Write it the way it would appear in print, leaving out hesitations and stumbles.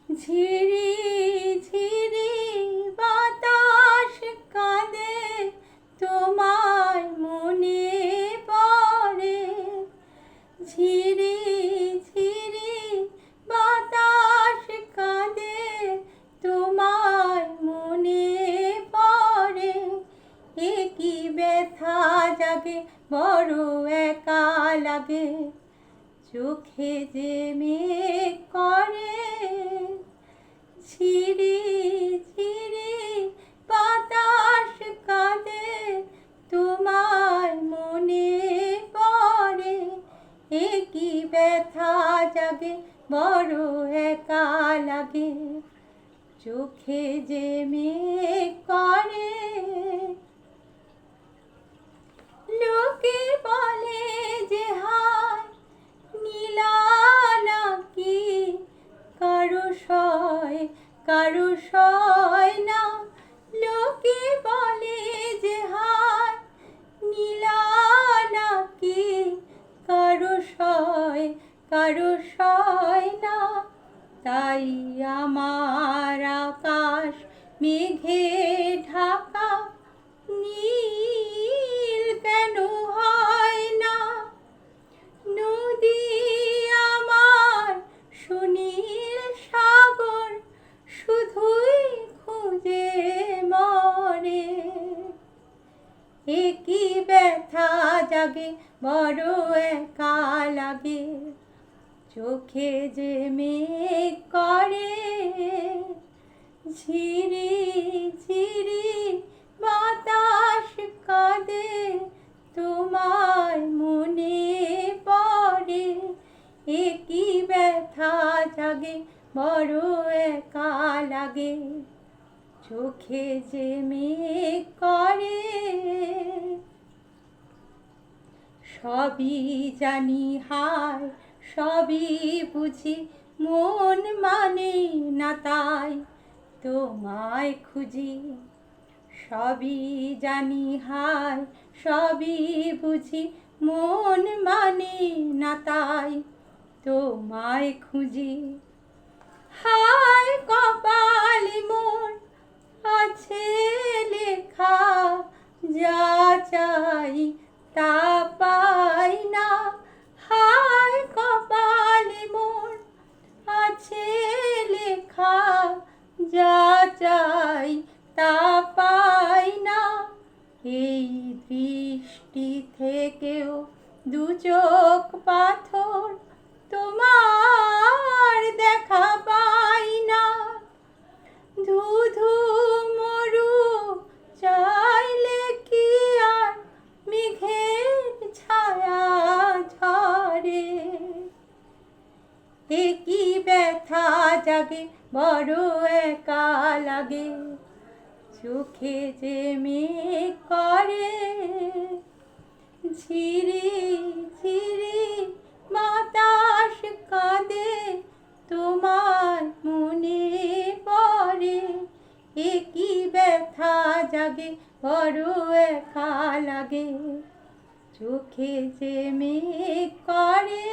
ঝিরি ঝিরি বাতাস কাঁদে, তোমায় মনে পড়ে। ঝিরি ঝিরি বাতাস কাঁদে, তোমায় মনে পড়ে। এ কি ব্যথা জাগে, বড় একা লাগে, চোখে যে মেঘ করে। ঝিরি ঝিরি বাতাস কাঁদে, তোমায় মনে পড়ে। এ কি ব্যথা জাগে, বড় একা লাগে, চোখে যে মেঘ করে। লোকে বলে যে হায় নীলা নাকি, কারো সয় না। লোকে বলে যে হায় নীলা নাকি, কারো সয় না। তাই আমার আকাশ মেঘে ঢাকা, নীল কেন হয় না। নদী আমার সুনীল সাগর, শুধুই খুঁজে মরে। এ কি ব্যথা জাগে, বড় একা লাগে, চোখে যে মেঘ করে। ঝিরি ঝিরি বাতাস কাঁদে, তোমায় মনে পড়ে। এ কি ব্যথা জাগে, বড় একা লাগে, চোখে যে মেঘ করে। সবই জানি হায়, সবই বুঝি, মন মানে না তাই তোমায় খুঁজি। সবই জানি হায়, সবই বুঝি, মন মানে না তাই তোমায় খুঁজি। হায় কপালে মোর আছে লেখা, যা চাই তা পাই না। হায় কপালে মোর আছে লেখা, যা চাই তা পাই না। এই দৃষ্টি থেকেও দু চোখ পাথর, তোমার দেখা পাই না। ধুধু মরু চাইলে কি আর মেঘের ছায়া ঝরে। এ কি ব্যথা জাগে, বড় একা লাগে, চোখে যে মেঘ করে। ঝিরি ঝিরি বাতাস কাঁদে, তোমায় মনে পড়ে। এ কি ব্যথা জাগে, বড় একা লাগে, চোখে যে মেঘ করে।